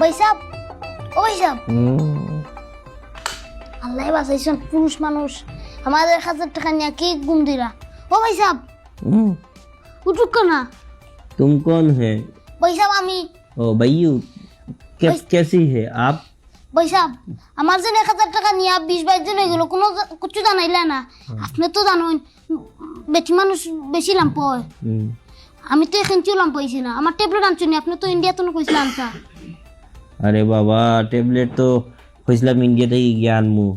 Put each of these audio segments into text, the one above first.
ভাই সাহেব ও ভাই সাহেব আল্লাহ বাঁচাইছেন পুরুষ মানুষ আমাদের 1000 টাকা নিয়ে কি গুম দিরা ও ভাই সাহেব উঠুক না तुम कौन है? ভাই সাহেব আমি ओ भैयू कैसी है आप? ভাই সাহেব আমার যে 1000 টাকা নিয়ে 20-22 দিন হয়ে গেল কোনো কিছু জানাইলা না আপনি তো জানেন বেশি মানুষ বেশি লাম পায় আমি তো এখন চুলাম পাইছি না আমার ট্যাবলেট আনছুনি আপনি তো ইন্ডিয়া তো কইছিলেন তা अरे बाबा ট্যাবলেট তো কইছিলাম ইন্ডিয়া থেকে গিয়ে আনমু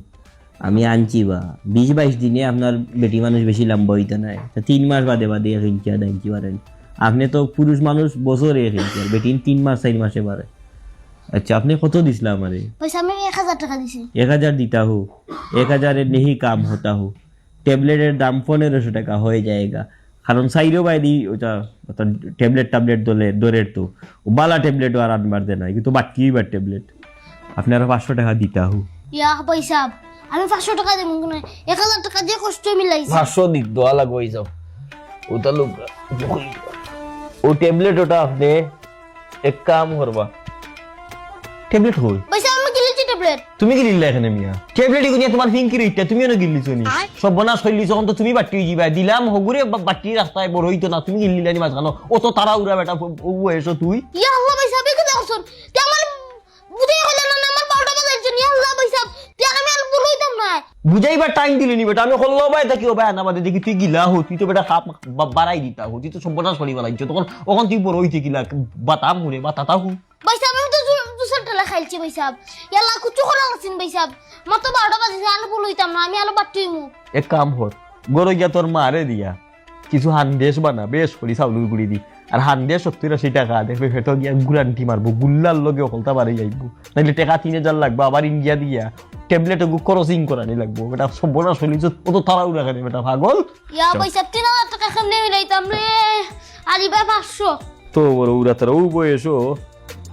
আমি আনছি বা 20-22 দিনে আপনার বেটি মানুষ বেশি লম্বা হইতে নাই 3 মাস বাদে বাদে কিনছি আনছি পারেন আপনি তো পুরুষ মানুষ বছরে কিনছি বেটি 3 মাস 4 মাসে পারে अच्छा आपने কত দিছিলা আমারে পয়সা আমি 1000 টাকা দিছি 1000 দিতা हूँ 1000 এর नहीं काम होता हूँ ট্যাবলেটের দাম 1500 টাকা হয়ে যায়গা কারণ সাইরো বাইদি ওটা ট্যাবলেট দরের তো বালা ট্যাবলেট আর আনবার দে না কিন্তু বাকি বার ট্যাবলেট আপনারা 500 টাকা দিতা হু ইয়া ভাই সাহেব আমি 500 টাকা দেব কোন 1000 টাকা দিয়ে কষ্ট মিলাইছি 500 দিক দোয়া লাগই যাও ওটা লোক ও ট্যাবলেট ওটা আপনি এক কাম করবা ট্যাবলেট হই ভাই সাহেব আমি গিলিছি ট্যাবলেট তুমি কি দিলা এখানে মিয়া ট্যাবলেট গুনিয়া তোমার ফিঙ্কি রইতা তুমিও না গিলিছো নি সব বনাস হইলি যখন তো তুমি বাটি দিবা দিলাম হগুরে বাটি রাস্তায় বড় হইতো না তুমি গিলিলা নি মাঝখানো অত তারা উড়া বেটা ও এসো তুই ইয়া আল্লাহ ভাই সাহেব কি দেখছন তে আমার বুঝাই হলো না আমার 12টা বাজাইছেন ইয়া আল্লাহ ভাই সাহেব তে আমি আর বলইতাম না বুঝাইবার টাইম দিলি নি বেটা আমি হল্লো ভাই তা কি হবে না আমাদের দেখি তুই গিলা হো তুই তো বেটা খাপ বাড়াই দিতা হো তুই তো সব বনাস হলি বালাইছো তখন ওখান তুই বড় হইতে গিলা বাতাম হুরে বাতাতা হু ভাই সাহেব আমি তো দুসর টালা খাইছি ভাই সাহেব ইয়ালা কুচু করা আছেন ভাই সাহেব মত 12টা বাজাইছে আর বলইতাম না আমি আলো বাটিমু এক কাম হর গরো গিয়া তোর মারে দিয়া কিছু হান্দেশ বানা বেশ করি চাউলুর গুড়ি দি আর হান্দেশ 70-80 টাকা দেখবে ফেটো গিয়া গুরান্টি মারবো গুল্লার লগে হলতা বাড়ি যাইবো নাইলে টাকা 3000 লাগবে আবার ইন্ডিয়া দিয়া ট্যাবলেট ক্রসিং করানি লাগবো এটা সব বড় শৈলী কত তাড়াও রাখানি বেটা পাগল ইয়া ভাই সাহেব 3000 টাকা কেমনে মিলাইতাম রে আলি ভাই 500 তো বড় উড়া তারা ও বয়সও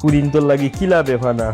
পুরিন তোর লাগি কিলা বেফানা